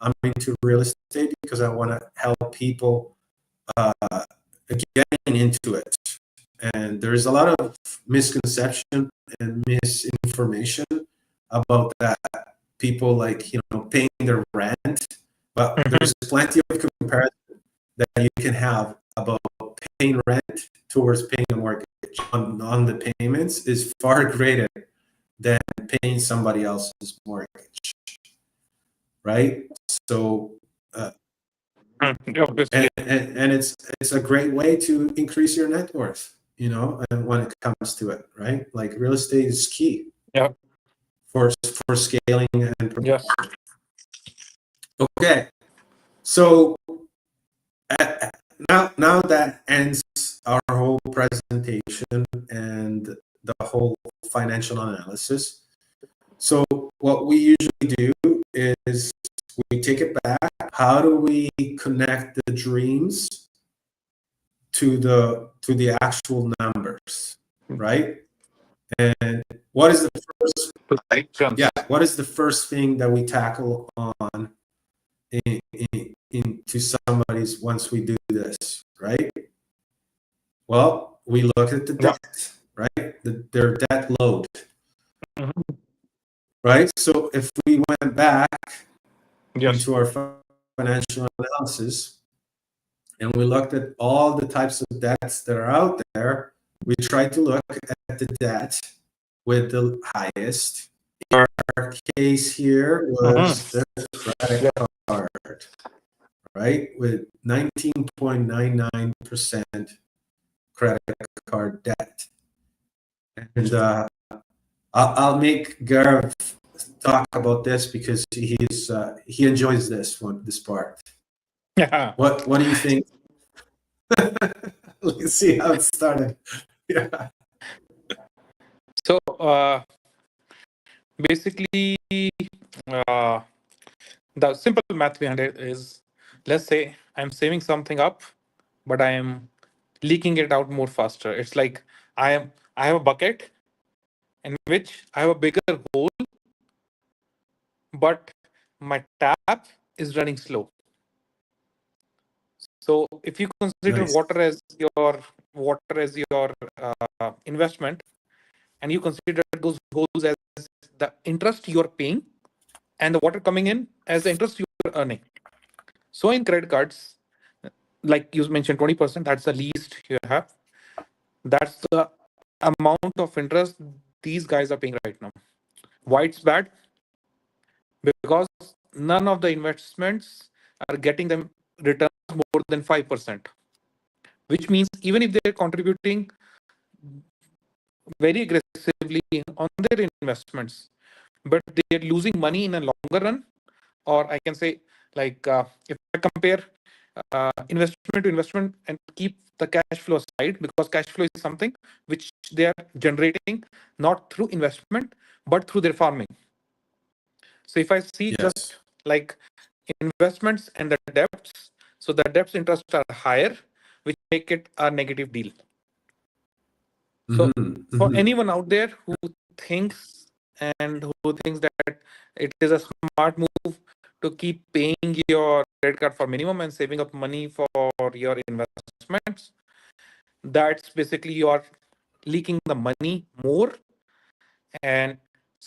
I'm into real estate, because I want to help people uh, getting into it. And there's a lot of misconception and misinformation about that. People like, you know, paying their rent, but Mhm. there's plenty of comparison that you can have about paying rent towards paying a mortgage on the payments is far greater than paying somebody else's mortgage, right? So uh, Mm, obviously. and it's a great way to increase your net worth, you know, and when it comes to it, right? Like real estate is key Yeah. for for scaling and Yes. okay. So uh, now that ends our whole presentation and the whole financial analysis. So what we usually do is we take it back. How do we connect the dreams to the actual numbers, right? And what is the first, yeah, Actions. what is the first thing that we tackle on into somebody's once we do this, right? Well, we look at the Yeah. debt, right? Their debt load, Mhm. right? So if we went back Yes. into our financial analysis and we looked at all the types of debts that are out there, we tried to look at the debt with the highest. Our case here Mhm. was the credit Yeah. card, right? With 19.99% credit card debt. And I'll make Gaurav talk about this because he enjoys this one, this part. Yeah. What do you think? Let's see how it started. Yeah. So basically, uh, the simple math behind it is, let's say I'm saving something up, but I am leaking it out more faster. It's like I have a bucket in which I have a bigger hole, but my tap is running slow. So if you consider Nice. water as your investment, and you consider those holes as the interest you're paying and the water coming in as the interest you're earning. So in credit cards, like you mentioned, 20%, that's the least you have. That's the amount of interest these guys are paying right now. Why it's bad? Because none of the investments are getting them returns more than 5%, which means even if they're contributing very aggressively on their investments, but they're losing money in a longer run. Or I can say, like, if I compare investment to investment and keep the cash flow aside, because cash flow is something which they are generating not through investment but through their farming. So if I see Yes. just like investments and the debts, so the debts interest are higher, which make it a negative deal. So Hmm. for Hmm. anyone out there thinks who thinks that it is a smart move to keep paying your credit card for minimum and saving up money for your investments, that's basically you're leaking the money more and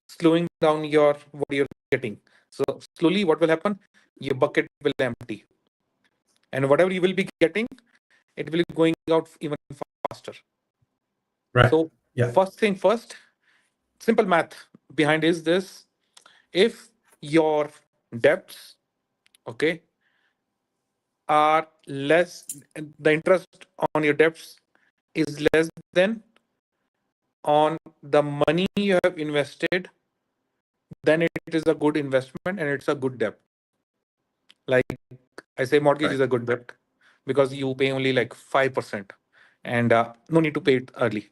slowing down your what you're getting. So slowly what will happen? Your bucket will empty. And whatever you will be getting, it will be going out even faster. Right. So Yeah. first thing first, simple math behind is this: if your debts, okay, are less, the interest on your debts is less than on the money you have invested, then it is a good investment and it's a good debt. Like I say, mortgage Right. is a good debt because you pay only like 5% and no need to pay it early.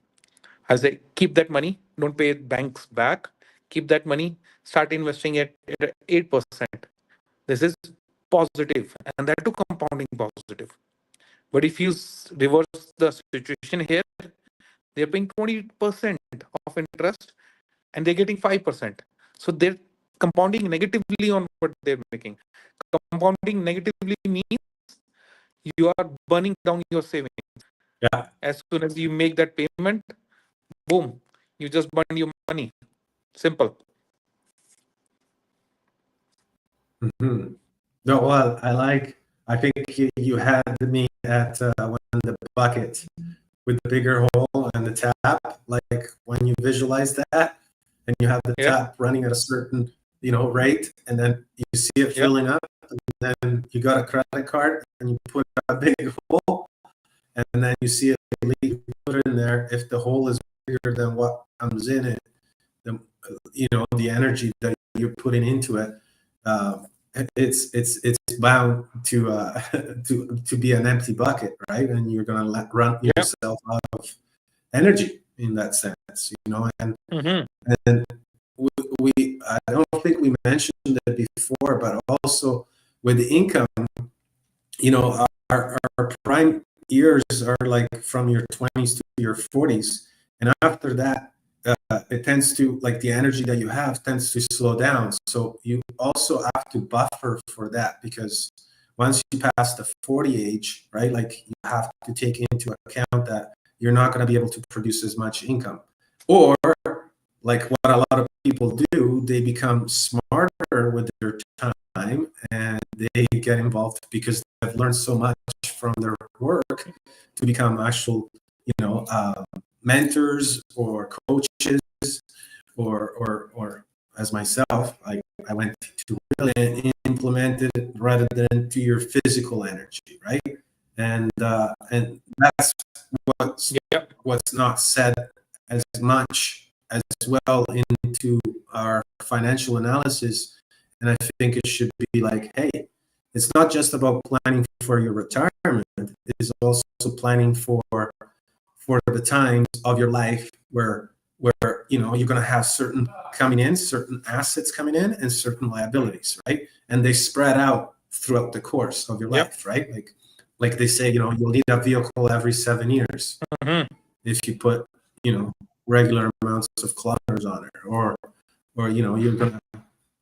I say, keep that money, don't pay banks back, keep that money, start investing at 8%. This is positive, and that too compounding positive. But if you reverse the situation here, they're paying 20% of interest and they're getting 5%. So they're compounding negatively on what they're making. Compounding negatively means you are burning down your savings. Yeah. As soon as you make that payment, boom, you just burn your money. Simple. Hmm. No, well, I like. I think you had me at when the bucket with the bigger hole and the tap. Like when you visualize that, and you have the Yeah. tap running at a certain rate, and then you see it Yeah. filling up, and then you got a credit card, and you put a big hole, and then you see it leak, you put it in there. If the hole is bigger than what comes in it, the the energy that you're putting into it, uh, it's bound to to be an empty bucket, right? And you're gonna run Yeah. yourself out of energy in that sense, Mm-hmm. and we I don't think we mentioned it before, but also with the income, our prime years are like from your 20s to your 40s, and after that, it tends to, like, the energy that you have tends to slow down. So you also have to buffer for that, because once you pass the 40 age, right, like, you have to take into account that you're not going to be able to produce as much income, or like what a lot of people do, they become smarter with their time and they get involved because they've learned so much from their work to become actual, mentors or coaches, or as myself, I went to really implement it rather than to your physical energy, right? And that's what's Yeah. what's not said as much as well into our financial analysis. And I think it should be like, hey, it's not just about planning for your retirement. is also planning for the times of your life where you're going to have certain coming in, certain assets coming in, and certain liabilities, right? And they spread out throughout the course of your life, right? Like they say, you'll need a vehicle every 7 years if you put regular amounts of kilometers on it, or you're going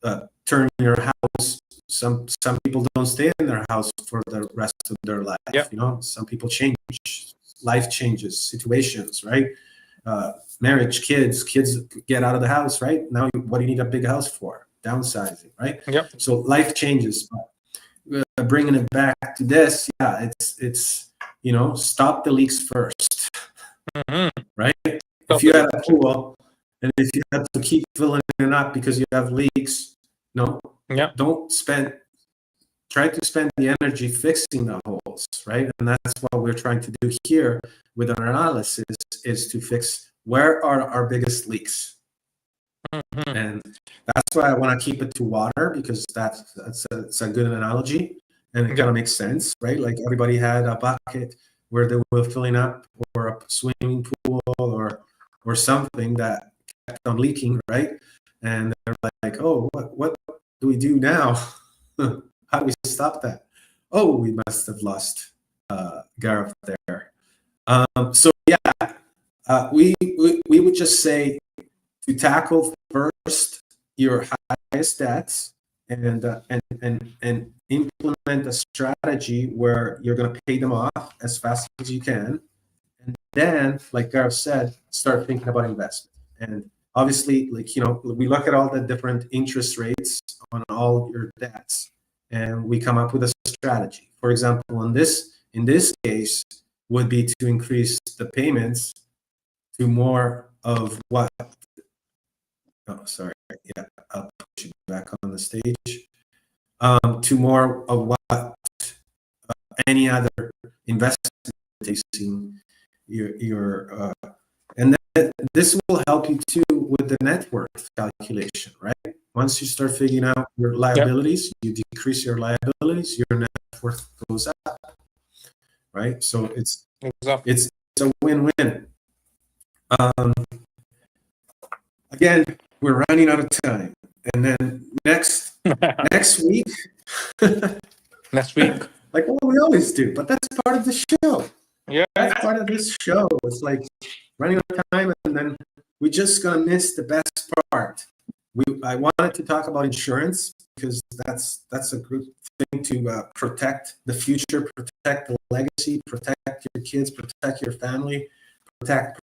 to turn your house. Some people don't stay in their house for the rest of their life. Some people change, life changes, situations, right? Marriage, kids get out of the house, right? Now, what do you need a big house for? Downsizing, right? So life changes. Bringing it back to this, it's stop the leaks first, right? If you had a pool and if you have to keep filling it up because you have leaks, try to spend the energy fixing the holes, right? And that's what we're trying to do here with our analysis, is to fix where are our biggest leaks. And that's why I want to keep it to water, because that's a good analogy, and it kind of makes sense, right? Like everybody had a bucket where they were filling up, or a swimming pool, or something that kept on leaking, right? And they're like, oh, what do we do now? How do we stop that? Oh, we must have lost Gaurav there. So yeah, we would just say to tackle first your highest debts, and implement a strategy where you're going to pay them off as fast as you can, and then, like Gaurav said, start thinking about investment. And obviously, we look at all the different interest rates on all your debts, and we come up with a strategy. For example, in this case, would be to increase the payments to more of what. Oh, sorry. Yeah, I'll put you back on the stage. To more of what any other investment facing your and then this will help you too with the net worth calculation, right? Once you start figuring out your liabilities, you decrease your liabilities, your net worth goes up, right? So it's a win-win. Again, we're running out of time, and then next week, like what we always do, but that's part of the show. That's part of this show. It's like running out of time, and then we're just gonna miss the best part. I wanted to talk about insurance, because that's a good thing to protect the future, protect the legacy, protect your kids, protect your family, protect.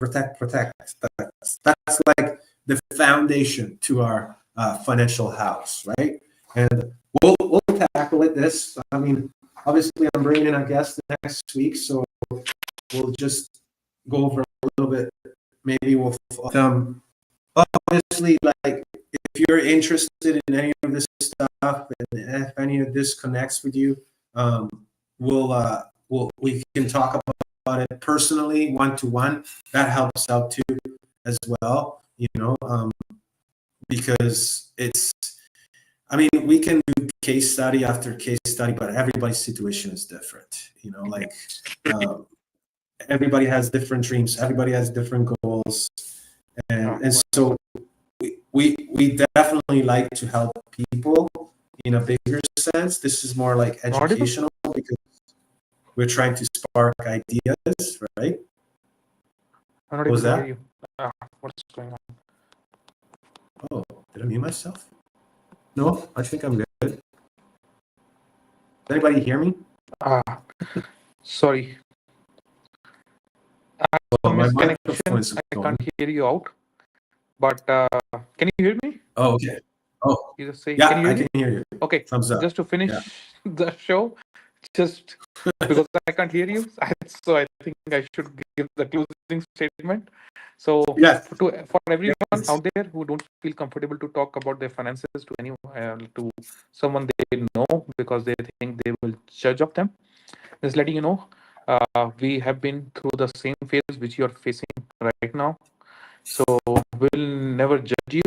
That's like the foundation to our financial house, right? And we'll tackle it. I mean, obviously, I'm bringing in a guest next week, so we'll just go over a little bit. Maybe we'll obviously, like, if you're interested in any of this stuff, and if any of this connects with you, we can talk about it personally, one-to-one. That helps out too, as well. Because we can do case study after case study, but everybody's situation is different. Everybody has different dreams, everybody has different goals, and so we definitely like to help people in a bigger sense. This is more like educational, because we're trying to spark ideas, right? What was that? What's going on? Oh, did I mute myself? No, I think I'm good. Does anybody hear me? Sorry. My microphone is I can't hear you out. But can you hear me? Oh, okay. Oh, you just say, yeah, can you hear I can hear you. Okay. Thumbs up. Just to finish the show, just because I can't hear you, so I think I should give the closing statement. So for everyone out there who don't feel comfortable to talk about their finances to anyone, to someone they know, because they think they will judge of them, just letting you know, we have been through the same phase which you are facing right now. So we'll never judge you,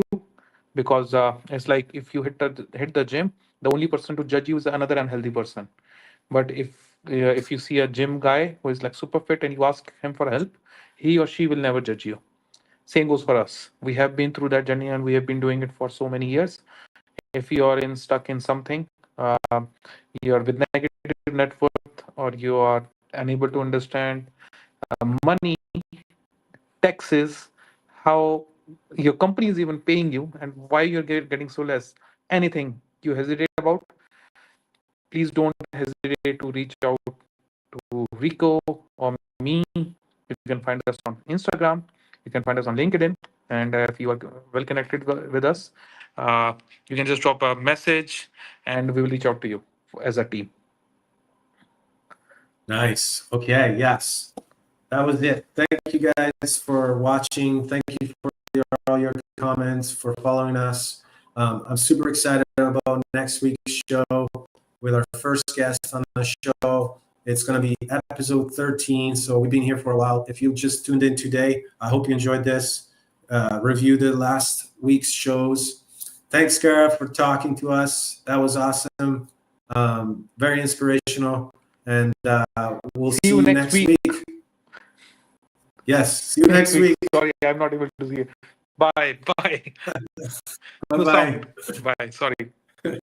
because it's like if you hit the gym, the only person to judge you is another unhealthy person. But if If you see a gym guy who is like super fit and you ask him for help, he or she will never judge you. Same goes for us. We have been through that journey and we have been doing it for so many years. If you are in stuck in something, you're with negative net worth, or you are unable to understand money, taxes, how your company is even paying you, and why you're getting so less, anything you hesitate about, please don't hesitate to reach out to Rico or me. You can find us on Instagram. You can find us on LinkedIn. And if you are well connected with us, uh, you can just drop a message and we will reach out to you as a team. Nice. Okay. Yes. That was it. Thank you guys for watching. Thank you for all your comments, for following us. I'm super excited about next week's show with our first guest on the show. It's going to be episode 13. So we've been here for a while. If you just tuned in today, I hope you enjoyed this. Review the last week's shows. Thanks, Gaurav, for talking to us. That was awesome. Very inspirational. And we'll See see you you next next week. week. Yes. See you next week. Sorry, I'm not able to see you. Bye. Bye. Bye No bye. sound. Bye. Sorry.